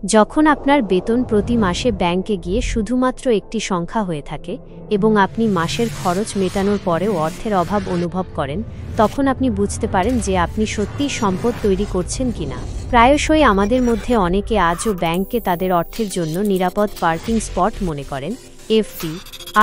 যখন আপনার বেতন প্রতি মাসে ব্যাংকে গিয়ে শুধুমাত্র একটি সংখ্যা হয়ে থাকে এবং আপনি মাসের খরচ মেটানোর পরেও অর্থের অভাব অনুভব করেন, তখন আপনি বুঝতে পারেন যে আপনি সত্যিই সম্পদ তৈরি করছেন কিনা। প্রায়শই আমাদের মধ্যে অনেকে আজও ব্যাংককে তাদের অর্থের জন্য নিরাপদ পার্কিং স্পট মনে করেন, এফডি,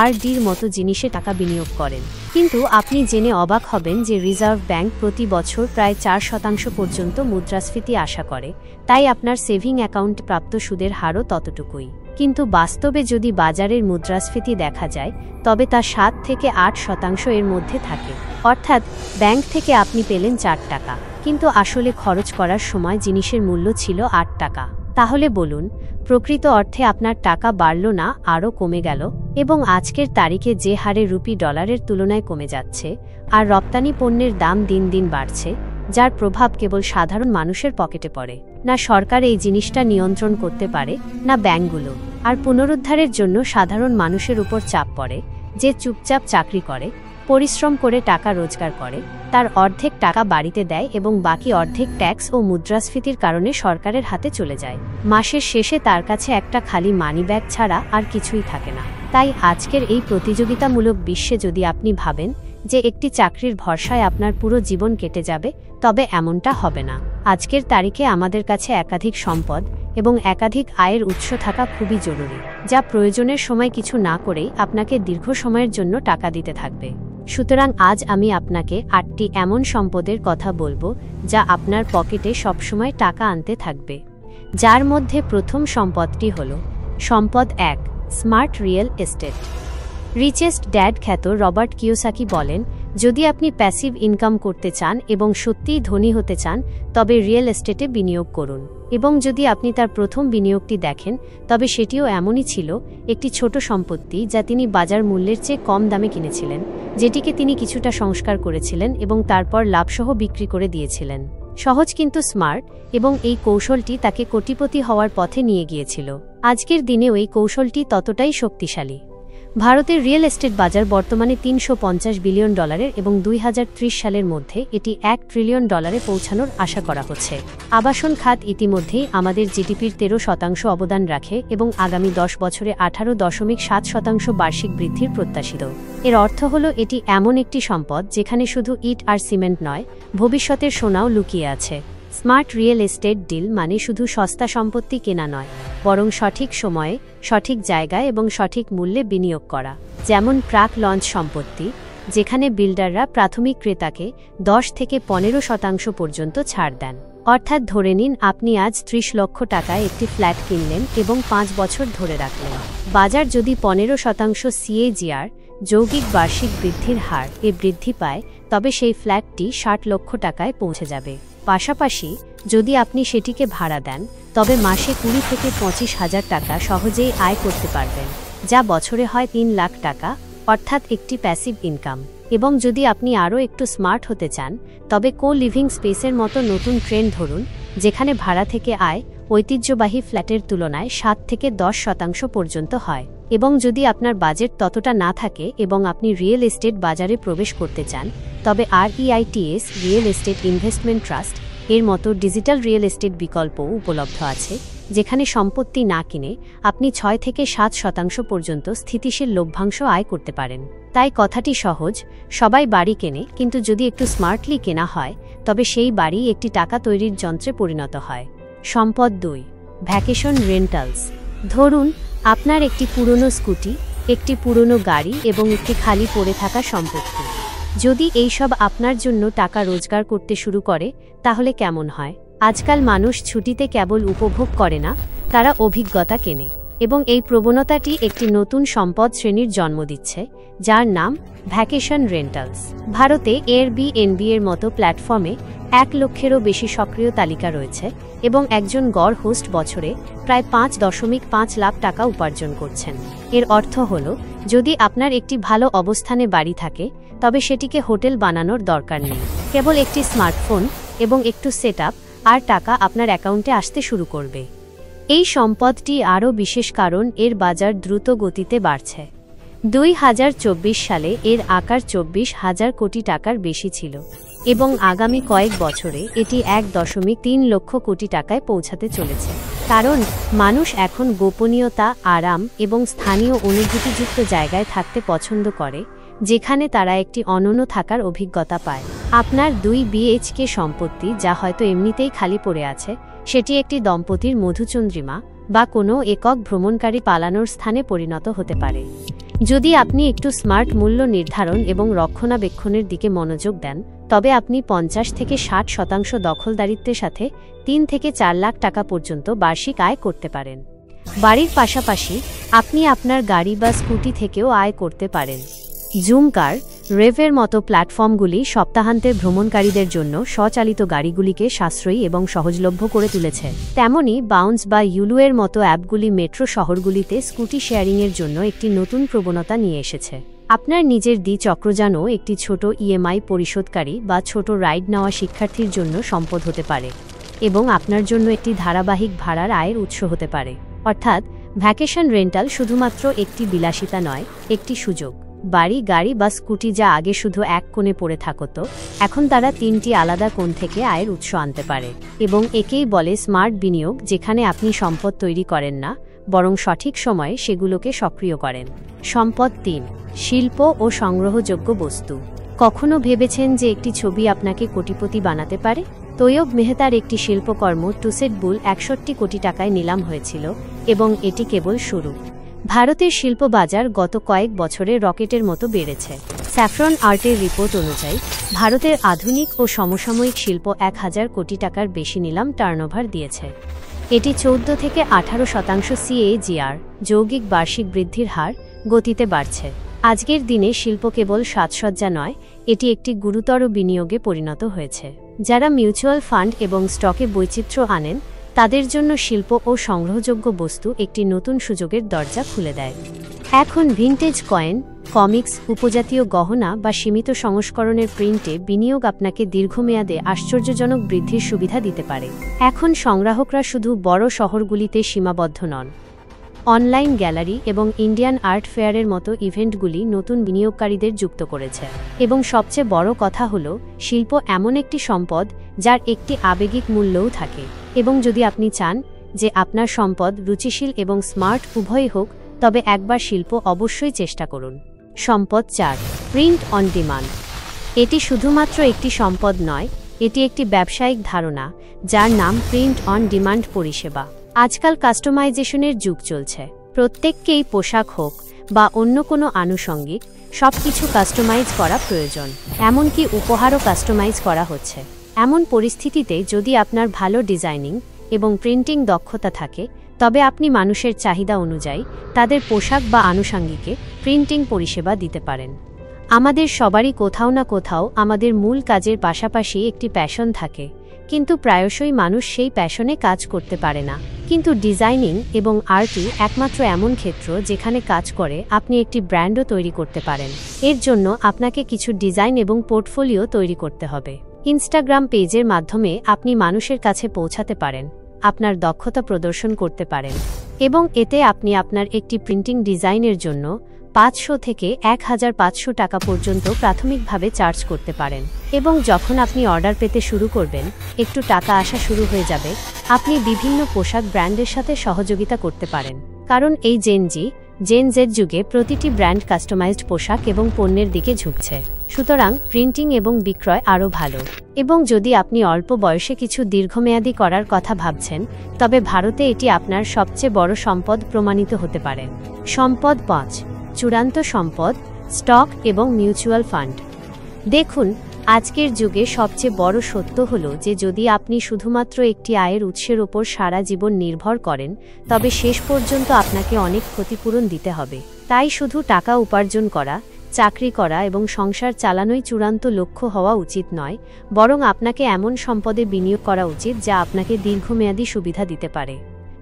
আরডির মতো জিনিসে টাকা বিনিয়োগ করেন। কিন্তু আপনি জেনে অবাক হবেন যে রিজার্ভ ব্যাংক প্রতি বছর প্রায় 4% পর্যন্ত মুদ্রাস্ফীতি আশা করে, তাই আপনার সেভিং অ্যাকাউন্টে প্রাপ্ত সুদের হারও ততটুকুই। কিন্তু বাস্তবে যদি বাজারের মুদ্রাস্ফীতি দেখা যায়, তবে তা 7 থেকে 8% এর মধ্যে থাকে। অর্থাৎ ব্যাংক থেকে আপনি পেলেন 4 টাকা, কিন্তু আসলে খরচ করার সময় জিনিসের মূল্য ছিল 8 টাকা। তাহলে বলুন, প্রকৃত অর্থে আপনার টাকা বাড়ল না আরও কমে গেল? এবং আজকের তারিখে যে হারে রুপি ডলারের তুলনায় কমে যাচ্ছে, আর রপ্তানি পণ্যের দাম দিন দিন বাড়ছে, যার প্রভাব কেবল সাধারণ মানুষের পকেটে পড়ে। না সরকার এই জিনিসটা নিয়ন্ত্রণ করতে পারে, না ব্যাংকগুলো। আর পুনরুদ্ধারের জন্য সাধারণ মানুষের উপর চাপ পড়ে, যে চুপচাপ চাকরি করে, পরিশ্রম করে টাকা রোজগার করে, তার অর্ধেক টাকা বাড়িতে দেয় এবং বাকি অর্ধেক ট্যাক্স ও মুদ্রাস্ফীতির কারণে সরকারের হাতে চলে যায়। মাসের শেষে তার কাছে একটা খালি মানিব্যাগ ছাড়া আর কিছুই থাকে না। তাই আজকের এই প্রতিযোগিতামূলক বিশ্বে যদি আপনি ভাবেন যে একটি চাকরির ভরসায় আপনার পুরো জীবন কেটে যাবে, তবে এমনটা হবে না। আজকের তারিখে আমাদের কাছে একাধিক সম্পদ এবং একাধিক আয়ের উৎস থাকা খুবই জরুরি, যা প্রয়োজনের সময় কিছু না করেই আপনাকে দীর্ঘ সময়ের জন্য টাকা দিতে থাকবে। সুতরাং আজ আমি আপনাকে 8টি এমন সম্পদের কথা বলবো যা আপনার পকেটে সবসময় টাকা আনতে থাকবে। যার মধ্যে প্রথম সম্পদটি হল সম্পদ 1, smart real estate. Richest dad খ্যাত রবার্ট কিওসাকি বলেন, যদি আপনি প্যাসিভ ইনকাম করতে চান এবং সত্যিই ধনী হতে চান, তবে রিয়েল এস্টেটে বিনিয়োগ করুন। এবং যদি আপনি তার প্রথম বিনিয়োগটি দেখেন, তবে সেটিও এমনই ছিল, একটি ছোট সম্পত্তি যা তিনি বাজার মূল্যের চেয়ে কম দামে কিনেছিলেন, যেটিকে তিনি কিছুটা সংস্কার করেছিলেন এবং তারপর লাভসহ বিক্রি করে দিয়েছিলেন। সহজ কিন্তু স্মার্ট, এবং এই কৌশলটি তাকে কোটিপতি হওয়ার পথে নিয়ে গিয়েছিল। আজকের দিনেও এই কৌশলটি ততটাই শক্তিশালী। ভারতের রিয়েল এস্টেট বাজার বর্তমানে $350 বিলিয়ন এবং 2030 সালের মধ্যে এটি $1 ট্রিলিয়ন পৌঁছানোর আশা করা হচ্ছে। আবাসন খাত ইতিমধ্যেই আমাদের জিডিপির 13% অবদান রাখে এবং আগামী 10 বছরে 18.7% বার্ষিক বৃদ্ধির প্রত্যাশিত। এর অর্থ হল এটি এমন একটি সম্পদ যেখানে শুধু ইট আর সিমেন্ট নয়, ভবিষ্যতের সোনাও লুকিয়ে আছে। স্মার্ট রিয়েল এস্টেট ডিল মানে শুধু সস্তা সম্পত্তি কেনা নয়, বরং সঠিক সময়ে, সঠিক জায়গায় এবং সঠিক মূল্যে বিনিয়োগ করা। যেমন প্রাক লঞ্চ সম্পত্তি, যেখানে বিল্ডাররা প্রাথমিক ক্রেতাকে 10 থেকে 15% পর্যন্ত ছাড় দেন। অর্থাৎ ধরে নিন আপনি আজ 30 লক্ষ টাকায় একটি ফ্ল্যাট কিনলেন এবং 5 বছর ধরে রাখলেন। বাজার যদি 15% CAGR, যৌগিক বার্ষিক বৃদ্ধির হার বৃদ্ধি পায়, তবে সেই ফ্ল্যাটটি 60 লক্ষ টাকায় পৌঁছে যাবে। পাশাপাশি যদি আপনি সেটিকে ভাড়া দেন, তবে মাসে 20 থেকে 25 হাজার টাকা সহজেই আয় করতে পারবেন, যা বছরে হয় 3 লাখ টাকা, অর্থাৎ একটি প্যাসিভ ইনকাম। এবং যদি আপনি আরও একটু স্মার্ট হতে চান, তবে কো লিভিং স্পেসের মতো নতুন ট্রেন্ড ধরুন, যেখানে ভাড়া থেকে আয় ঐতিহ্যবাহী ফ্ল্যাটের তুলনায় 7 থেকে 10% পর্যন্ত হয়। এবং যদি আপনার বাজেট ততটা না থাকে এবং আপনি রিয়েল এস্টেট বাজারে প্রবেশ করতে চান, তবে REITs real estate investment trust এর মতো ডিজিটাল রিয়েল এস্টেট বিকল্পও উপলব্ধ আছে, যেখানে সম্পত্তি না কিনে আপনি 6 থেকে 7% পর্যন্ত স্থিতিশীল লভ্যাংশ আয় করতে পারেন। তাই কথাটি সহজ, সবাই বাড়ি কেনে, কিন্তু যদি একটু স্মার্টলি কেনা হয়, তবে সেই বাড়ি একটি টাকা তৈরির যন্ত্রে পরিণত হয়। সম্পদ 2, ভ্যাকেশন রেন্টালস। ধরুন আপনার একটি পুরনো স্কুটি, একটি পুরনো গাড়ি এবং একটি খালি পড়ে থাকা সম্পত্তি। যদি এইসব আপনার জন্য টাকা রোজগার করতে শুরু করে, তাহলে কেমন হয়? আজকাল মানুষ ছুটিতে কেবল উপভোগ করে না, তারা অভিজ্ঞতা কেনে। এবং এই প্রবণতাটি একটি নতুন সম্পদ শ্রেণীর জন্ম দিচ্ছে, যার নাম ভ্যাকেশন রেন্টালস। ভারতে এয়ারবিএনবি এর মতো প্ল্যাটফর্মে 1 লক্ষেরও বেশি সক্রিয় তালিকা রয়েছে এবং একজন গড় হোস্ট বছরে প্রায় 5.5 লাখ টাকা উপার্জন করছেন। এর অর্থ হল, যদি আপনার একটি ভালো অবস্থানে বাড়ি থাকে, তবে সেটিকে হোটেল বানানোর দরকার নেই। কেবল একটি স্মার্টফোন এবং একটু সেটআপ, আর টাকা আপনার অ্যাকাউন্টে আসতে শুরু করবে। এই সম্পদটি আরও বিশেষ কারণ এর বাজার দ্রুত গতিতে বাড়ছে। 2024 সালে এর আকার 24,000 কোটি টাকার বেশি ছিল এবং আগামী কয়েক বছরে এটি 1.3 লক্ষ কোটি টাকায় পৌঁছাতে চলেছে। কারণ মানুষ এখন গোপনীয়তা, আরাম এবং স্থানীয় অনুভূতিযুক্ত জায়গায় থাকতে পছন্দ করে, যেখানে তারা একটি অনন্য থাকার অভিজ্ঞতা পায়। আপনার 2 বিএইচকে সম্পত্তি, যা হয়তো এমনিতেই খালি পড়ে আছে, সেটি একটি দম্পতির মধুচন্দ্রিমা বা কোনো একক ভ্রমণকারী পালানোর স্থানে পরিণত হতে পারে। যদি আপনি একটু স্মার্ট মূল্য নির্ধারণ এবং রক্ষণাবেক্ষণের দিকে মনোযোগ দেন, তবে আপনি 50 থেকে 60% দখলদারিত্বের সাথে 3 থেকে 4 লাখ টাকা পর্যন্ত বার্ষিক আয় করতে পারেন। বাড়ির পাশাপাশি আপনি আপনার গাড়ি বা স্কুটি থেকেও আয় করতে পারেন। জুম কার, রেভের মতো প্ল্যাটফর্মগুলি সপ্তাহান্তের ভ্রমণকারীদের জন্য স্বচালিত গাড়িগুলিকে সাশ্রয়ী এবং সহজলভ্য করে তুলেছে। তেমনি বাউন্স বা ইউলুয়ের মতো অ্যাপগুলি মেট্রো শহরগুলিতে স্কুটি শেয়ারিংয়ের জন্য একটি নতুন প্রবণতা নিয়ে এসেছে। আপনার নিজের দ্বিচক্রযানও একটি ছোট ইএমআই পরিশোধকারী বা ছোট রাইড নেওয়া শিক্ষার্থীর জন্য সম্পদ হতে পারে এবং আপনার জন্য একটি ধারাবাহিক ভাড়ার আয়ের উৎস হতে পারে। অর্থাৎ ভ্যাকেশন রেন্টাল শুধুমাত্র একটি বিলাসিতা নয়, একটি সুযোগ। বাড়ি, গাড়ি বা স্কুটি যা আগে শুধু এক কোণে পড়ে থাকত, এখন তারা 3টি আলাদা কোণ থেকে আয়ের উৎস আনতে পারে। এবং একেই বলে স্মার্ট বিনিয়োগ, যেখানে আপনি সম্পদ তৈরি করেন না, বরং সঠিক সময়ে সেগুলোকে সক্রিয় করেন। সম্পদ 3, শিল্প ও সংগ্রহযোগ্য বস্তু। কখনো ভেবেছেন যে একটি ছবি আপনাকে কোটিপতি বানাতে পারে? তৈয়ব মেহতার একটি শিল্পকর্ম টুসেট বুল 61 কোটি টাকায় নিলাম হয়েছিল, এবং এটি কেবল শুরু। ভারতের শিল্প বাজার গত কয়েক বছরে রকেটের মতো বেড়েছে। স্যাফরন আর্টের রিপোর্ট অনুযায়ী ভারতের আধুনিক ও সমসাময়িক শিল্প 1000 কোটি টাকার বেশি নিলাম টার্নওভার দিয়েছে। এটি 14 থেকে 18% CAGR যৌগিক বার্ষিক বৃদ্ধির হার গতিতে বাড়ছে। আজকের দিনে শিল্প কেবল সাজসজ্জা নয়, এটি একটি গুরুতর বিনিয়োগে পরিণত হয়েছে। যারা মিউচুয়াল ফান্ড এবং স্টকে বৈচিত্র্য আনেন, তাদের জন্য শিল্প ও সংগ্রহযোগ্য বস্তু একটি নতুন সুযোগের দরজা খুলে দেয়। এখন ভিনটেজ কয়েন, কমিক্স, উপজাতীয় গহনা বা সীমিত সংস্করণের প্রিন্টে বিনিয়োগ আপনাকে দীর্ঘমেয়াদে আশ্চর্যজনক বৃদ্ধির সুবিধা দিতে পারে। এখন সংগ্রাহকরা শুধু বড় শহরগুলিতে সীমাবদ্ধ নন। অনলাইন গ্যালারি এবং ইন্ডিয়ান আর্ট ফেয়ারের মতো ইভেন্টগুলি নতুন বিনিয়োগকারীদের যুক্ত করেছে। এবং সবচেয়ে বড় কথা হল, শিল্প এমন একটি সম্পদ যার একটি আবেগিক মূল্যও থাকে। এবং যদি আপনি চান যে আপনার সম্পদ রুচিশীল এবং স্মার্ট উভয়ই হোক, তবে একবার শিল্প অবশ্যই চেষ্টা করুন। সম্পদ 4, প্রিন্ট অন ডিমান্ড। এটি শুধুমাত্র একটি সম্পদ নয়, এটি একটি ব্যবসায়িক ধারণা যার নাম প্রিন্ট অন ডিমান্ড পরিষেবা। আজকাল কাস্টমাইজেশনের যুগ চলছে। প্রত্যেককেই পোশাক হোক বা অন্য কোনো আনুষঙ্গিক, সবকিছু কাস্টমাইজ করা প্রয়োজন। এমনকি উপহারও কাস্টমাইজ করা হচ্ছে। এমন পরিস্থিতিতে যদি আপনার ভালো ডিজাইনিং এবং প্রিন্টিং দক্ষতা থাকে, তবে আপনি মানুষের চাহিদা অনুযায়ী তাদের পোশাক বা আনুষঙ্গিকে প্রিন্টিং পরিষেবা দিতে পারেন। আমাদের সবারই কোথাও না কোথাও আমাদের মূল কাজের পাশাপাশি একটি প্যাশন থাকে, কিন্তু প্রায়শই মানুষ সেই প্যাশনে কাজ করতে পারে না। কিন্তু ডিজাইনিং এবং আর্টই একমাত্র এমন ক্ষেত্র যেখানে কাজ করে আপনি একটি ব্র্যান্ডও তৈরি করতে পারেন। এর জন্য আপনাকে কিছু ডিজাইন এবং পোর্টফোলিও তৈরি করতে হবে। ইনস্টাগ্রাম পেজের মাধ্যমে আপনি মানুষের কাছে পৌঁছাতে পারেন, আপনার দক্ষতা প্রদর্শন করতে পারেন, এবং এতে আপনি আপনার একটি প্রিন্টিং ডিজাইনের জন্য 500 থেকে 1500 টাকা পর্যন্ত প্রাথমিকভাবে চার্জ করতে পারেন। এবং যখন আপনি অর্ডার পেতে শুরু করবেন, একটু টাকা আসা শুরু হয়ে যাবে, আপনি বিভিন্ন পোশাক ব্র্যান্ডের সাথে সহযোগিতা করতে পারেন। কারণ এই জেন জেড যুগে প্রতিটি ব্র্যান্ড কাস্টমাইজড পোশাক এবং পণ্যের দিকে ঝুঁকছে। সুতরাং প্রিন্টিং এবং বিক্রয় আরও ভালো। এবং যদি আপনি অল্প বয়সে কিছু দীর্ঘমেয়াদী করার কথা ভাবছেন, তবে ভারতে এটি আপনার সবচেয়ে বড় সম্পদ প্রমাণিত হতে পারে। সম্পদ 5, চূড়ান্ত সম্পদ, স্টক এবং মিউচুয়াল ফান্ড। দেখুন, আজকের যুগে সবচেয়ে বড় সত্য হল যে যদি আপনি শুধুমাত্র একটি আয়ের উৎসের ওপর সারা জীবন নির্ভর করেন, তবে শেষ পর্যন্ত আপনাকে অনেক ক্ষতিপূরণ দিতে হবে। তাই শুধু টাকা উপার্জন করা, চাকরি করা এবং সংসার চালানোই চূড়ান্ত লক্ষ্য হওয়া উচিত নয়, বরং আপনাকে এমন সম্পদে বিনিয়োগ করা উচিত যা আপনাকে দীর্ঘমেয়াদী সুবিধা দিতে পারে।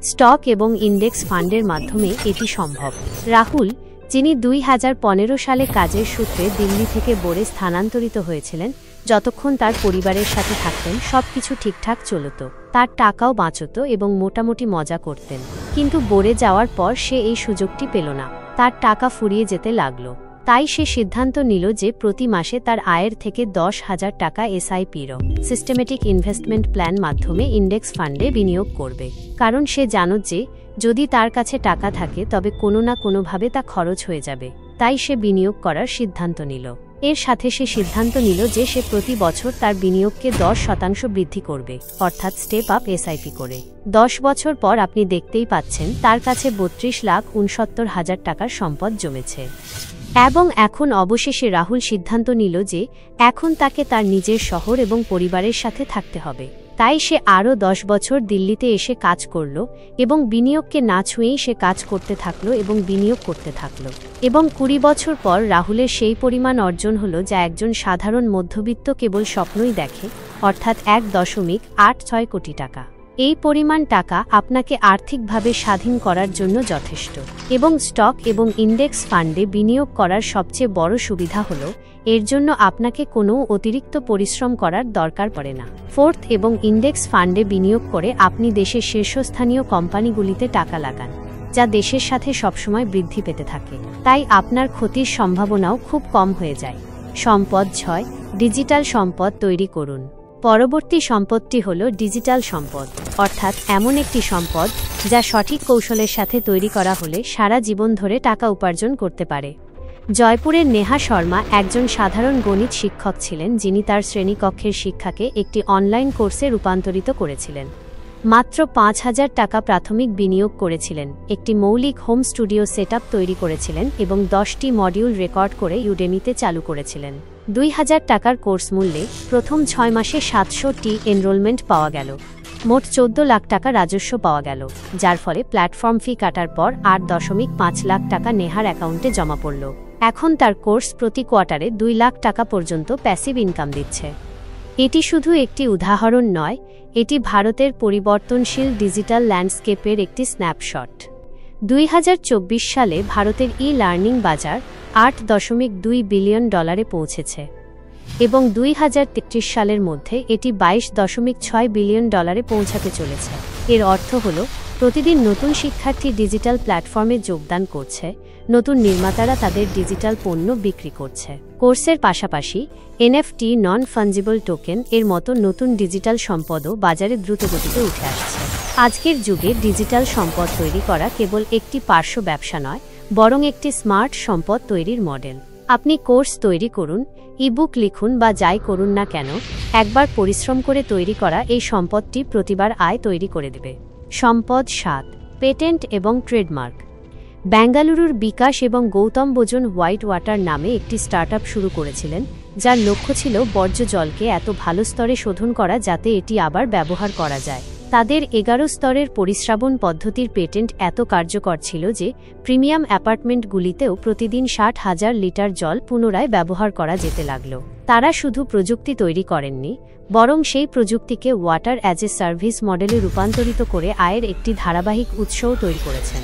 স্টক এবং ইন্ডেক্স ফান্ডের মাধ্যমে এটি সম্ভব। রাহুল, যিনি 2015 সালে কাজের সূত্রে দিল্লি থেকে বোরে স্থানান্তরিত হয়েছিলেন, যতক্ষণ তার পরিবারের সাথে থাকতেন সবকিছু ঠিকঠাক চলত, তার টাকাও বাঁচত এবং মোটামুটি মজা করতেন। কিন্তু বোরে যাওয়ার পর সে এই সুযোগটি পেল না। তার টাকা ফুরিয়ে যেতে লাগলো। তাই সে সিদ্ধান্ত নিল যে প্রতি মাসে তার আয়ের থেকে 10,000 টাকা এসআইপির সিস্টেমেটিক ইনভেস্টমেন্ট প্ল্যান মাধ্যমে ইন্ডেক্স ফান্ডে বিনিয়োগ করবে। কারণ সে জানত যে যদি তার কাছে টাকা থাকে তবে কোনো না কোনোভাবে তা খরচ হয়ে যাবে। তাই সে বিনিয়োগ করার সিদ্ধান্ত নিল। এর সাথে সে সিদ্ধান্ত নিল যে সে প্রতি বছর তার বিনিয়োগকে 10% বৃদ্ধি করবে, অর্থাৎ স্টেপ আপ এসআইপি করে। 10 বছর পর আপনি দেখতেই পাচ্ছেন তার কাছে 32,69,000 টাকার সম্পদ জমেছে। এবং এখন অবশেষে রাহুল সিদ্ধান্ত নিল যে এখন তাকে তার নিজের শহর এবং পরিবারের সাথে থাকতে হবে। তাই সে আরও 10 বছর দিল্লিতে এসে কাজ করল এবং বিনিয়োগকে না ছুঁয়েই সে কাজ করতে থাকল এবং বিনিয়োগ করতে থাকল। এবং 20 বছর পর রাহুলের সেই পরিমাণ অর্জন হল যা একজন সাধারণ মধ্যবিত্ত কেবল স্বপ্নই দেখে, অর্থাৎ 1.86 কোটি টাকা। এই পরিমাণ টাকা আপনাকে আর্থিকভাবে স্বাধীন করার জন্য যথেষ্ট। এবং স্টক এবং ইন্ডেক্স ফান্ডে বিনিয়োগ করার সবচেয়ে বড় সুবিধা হল এর জন্য আপনাকে কোনো অতিরিক্ত পরিশ্রম করার দরকার পড়ে না। ফোর্থ, এবং ইন্ডেক্স ফান্ডে বিনিয়োগ করে আপনি দেশের শীর্ষস্থানীয় কোম্পানিগুলিতে টাকা লাগান, যা দেশের সাথে সবসময় বৃদ্ধি পেতে থাকে। তাই আপনার ক্ষতির সম্ভাবনাও খুব কম হয়ে যায়। সম্পদ 6, ডিজিটাল সম্পদ তৈরি করুন। পরবর্তী সম্পদটি হল ডিজিটাল সম্পদ, অর্থাৎ এমন একটি সম্পদ যা সঠিক কৌশলের সাথে তৈরি করা হলে সারা জীবন ধরে টাকা উপার্জন করতে পারে। জয়পুরের নেহা শর্মা একজন সাধারণ গণিত শিক্ষক ছিলেন যিনি তার শ্রেণীকক্ষের শিক্ষাকে একটি অনলাইন কোর্সে রূপান্তরিত করেছিলেন। মাত্র 5,000 টাকা প্রাথমিক বিনিয়োগ করেছিলেন, একটি মৌলিক হোম স্টুডিও সেটআপ তৈরি করেছিলেন এবং 10টি মডিউল রেকর্ড করে ইউডেমিতে চালু করেছিলেন। 2,000 টাকার কোর্স মূল্যে প্রথম 6 মাসে 700টি এনরোলমেন্ট পাওয়া গেল। মোট 14 লাখ টাকা রাজস্ব পাওয়া গেল, যার ফলে প্ল্যাটফর্ম ফি কাটার পর 8.5 লাখ টাকা নেহার অ্যাকাউন্টে জমা পড়ল। এখন তার কোর্স প্রতি কোয়ার্টারে 2 লাখ টাকা পর্যন্ত প্যাসিভ ইনকাম দিচ্ছে। এটি শুধু একটি উদাহরণ নয়, এটি ভারতের পরিবর্তনশীল ডিজিটাল ল্যান্ডস্কেপের একটি স্ন্যাপশট। 2024 সালে ভারতের ই-লার্নিং বাজার $8.2 বিলিয়ন পৌঁছেছে এবং 2033 সালের মধ্যে এটি $22.6 বিলিয়ন পৌঁছাতে চলেছে। এর অর্থ হল প্রতিদিন নতুন শিক্ষার্থী ডিজিটাল প্ল্যাটফর্মে যোগদান করছে, নতুন নির্মাতারা তাদের ডিজিটাল পণ্য বিক্রি করছে। কোর্সের পাশাপাশি NFT নন ফাঞ্জিবল টোকেন এর মতো নতুন ডিজিটাল সম্পদও বাজারে দ্রুতগতিতে উঠে আসছে। আজকের যুগে ডিজিটাল সম্পদ তৈরি করা কেবল একটি পার্শ্ব ব্যবসা নয়, বরং একটি স্মার্ট সম্পদ তৈরির মডেল। আপনি কোর্স তৈরি করুন, ইবুক লিখুন বা যাই করুন না কেন, একবার পরিশ্রম করে তৈরি করা এই সম্পদটি প্রতিবার আয় তৈরি করে দেবে। সম্পদ 7, পেটেন্ট এবং ট্রেডমার্ক। বেঙ্গালুরুর বিকাশ এবং গৌতম বোজন হোয়াইট ওয়াটার নামে একটি স্টার্টআপ শুরু করেছিলেন, যার লক্ষ্য ছিল বর্জ্য জলকে এত ভালো স্তরে শোধন করা যাতে এটি আবার ব্যবহার করা যায়। তাদের 11 স্তরের পরিশ্রাবণ পদ্ধতির পেটেন্ট এত কার্যকর ছিল যে প্রিমিয়াম অ্যাপার্টমেন্টগুলিতেও প্রতিদিন 60,000 লিটার জল পুনরায় ব্যবহার করা যেতে লাগল। তারা শুধু প্রযুক্তি তৈরি করেননি, বরং সেই প্রযুক্তিকে ওয়াটার অ্যাজ এ সার্ভিস মডেলে রূপান্তরিত করে আয়ের একটি ধারাবাহিক উৎসও তৈরি করেছেন।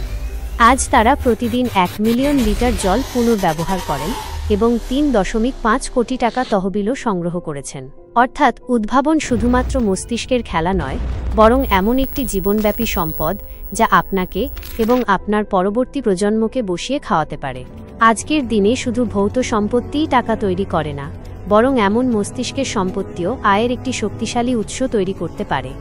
আজ তারা প্রতিদিন 1 মিলিয়ন লিটার জল পুনর্ব্যবহার করেন এবং 3.5 কোটি টাকা তহবিলও সংগ্রহ করেছেন। অর্থাৎ উদ্ভাবন শুধুমাত্র মস্তিষ্কের খেলা নয়, বরং এমন একটি জীবনব্যাপী সম্পদ যা আপনাকে এবং আপনার পরবর্তী প্রজন্মকে বসিয়ে খাওয়াতে পারে। আজকের দিনে শুধু ভৌত সম্পত্তিই টাকা তৈরি করে না, বরং এমন মস্তিষ্কের সম্পত্তিও আয়ের একটি শক্তিশালী উৎস তৈরি করতে পারে।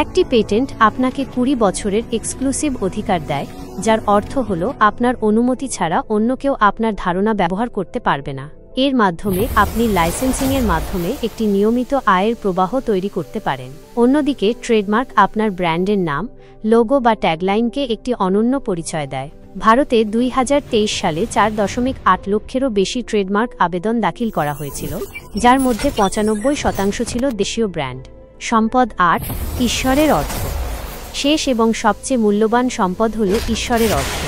একটি পেটেন্ট আপনাকে 20 বছরের এক্সক্লুসিভ অধিকার দেয়, যার অর্থ হল আপনার অনুমতি ছাড়া অন্য কেউ আপনার ধারণা ব্যবহার করতে পারবে না। এর মাধ্যমে আপনি লাইসেন্সিংয়ের মাধ্যমে একটি নিয়মিত আয়ের প্রবাহ তৈরি করতে পারেন। অন্যদিকে ট্রেডমার্ক আপনার ব্র্যান্ডের নাম, লোগো বা ট্যাগলাইনকে একটি অনন্য পরিচয় দেয়। ভারতে 2023 সালে 4.8 লক্ষেরও বেশি ট্রেডমার্ক আবেদন দাখিল করা হয়েছিল, যার মধ্যে 95% ছিল দেশীয় ব্র্যান্ড। সম্পদ 8, ঈশ্বরের অর্থ। শেষ এবং সবচেয়ে মূল্যবান সম্পদ হল ঈশ্বরের অর্থ।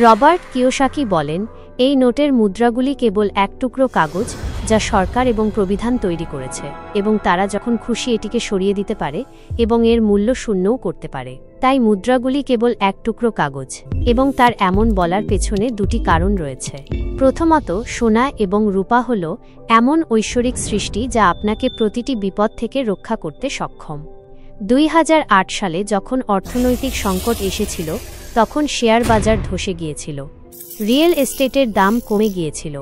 রবার্ট কিওসাকি বলেন, এই নোটের মুদ্রাগুলি কেবল এক টুকরো কাগজ যা সরকার এবং প্রবিধান তৈরি করেছে, এবং তারা যখন খুশি এটিকে সরিয়ে দিতে পারে এবং এর মূল্য শূন্যও করতে পারে। তাই মুদ্রাগুলি কেবল এক টুকরো কাগজ, এবং তার এমন বলার পেছনে দুটি কারণ রয়েছে। প্রথমত, সোনা এবং রূপা হল এমন ঐশ্বরিক সৃষ্টি যা আপনাকে প্রতিটি বিপদ থেকে রক্ষা করতে সক্ষম। 2008 সালে যখন অর্থনৈতিক সংকট এসেছিল, তখন শেয়ার বাজার ধসে গিয়েছিল রিয়েল এস্টেটের দাম কমে গিয়েছিল।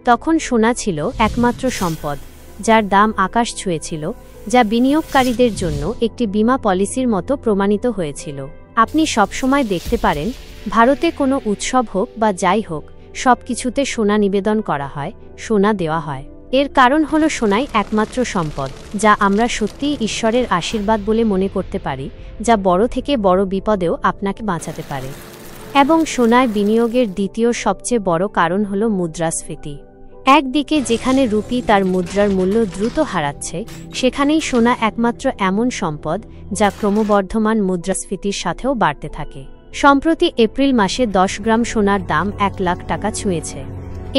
তখন সোনা ছিল একমাত্র সম্পদ যার দাম আকাশ ছুঁয়েছিল, যা বিনিয়োগকারীদের জন্য একটি বীমা পলিসির মতো প্রমাণিত হয়েছিল। আপনি সবসময় দেখতে পারেন, ভারতে কোনো উৎসব হোক বা যাই হোক, সব কিছুতে সোনা নিবেদন করা হয়, সোনা দেওয়া হয়। এর কারণ হলো সোনাই একমাত্র সম্পদ যা আমরা সত্যিই ঈশ্বরের আশীর্বাদ বলে মনে করতে পারি, যা বড় থেকে বড় বিপদেও আপনাকে বাঁচাতে পারে। এবং সোনায় বিনিয়োগের দ্বিতীয় সবচেয়ে বড় কারণ হলো মুদ্রাস্ফীতি। একদিকে যেখানে রুপি তার মুদ্রার মূল্য দ্রুত হারাচ্ছে, সেখানেই সোনা একমাত্র এমন সম্পদ যা ক্রমবর্ধমান মুদ্রাস্ফীতির সাথেও বাড়তে থাকে। সম্প্রতি এপ্রিল মাসে 10 গ্রাম সোনার দাম 1 লাখ টাকা ছুঁয়েছে।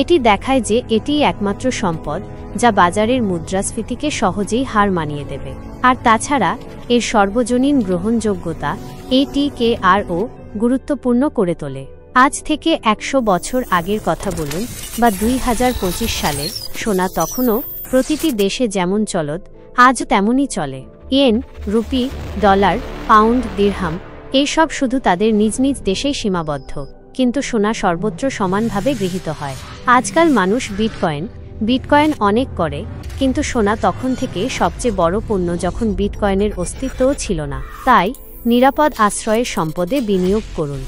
এটি দেখায় যে এটিই একমাত্র সম্পদ যা বাজারের মুদ্রাস্ফীতিকে সহজেই হার মানিয়ে দেবে। আর তাছাড়া এর সর্বজনীন গ্রহণযোগ্যতা এটিকেআরও গুরুত্বপূর্ণ করে তোলে। আজ থেকে 100 বছর আগের কথা বলুন বা 2025 সালের, সোনা তখনও প্রতিটি দেশে যেমন চলত, আজ তেমনই চলে। ইয়েন, রুপি, ডলার, পাউন্ড, দিরহাম এইসব শুধু তাদের নিজ নিজ দেশেই সীমাবদ্ধ, কিন্তু সোনা সর্বত্র সমানভাবে গৃহীত হয়। আজকাল মানুষ বিটকয়েন অনেক করে, কিন্তু সোনা তখন থেকে সবচেয়ে বড় পণ্য যখন বিটকয়েনের অস্তিত্বও ছিল না। তাই নিরাপদ আশ্রয়ের সম্পদে বিনিয়োগ করুন।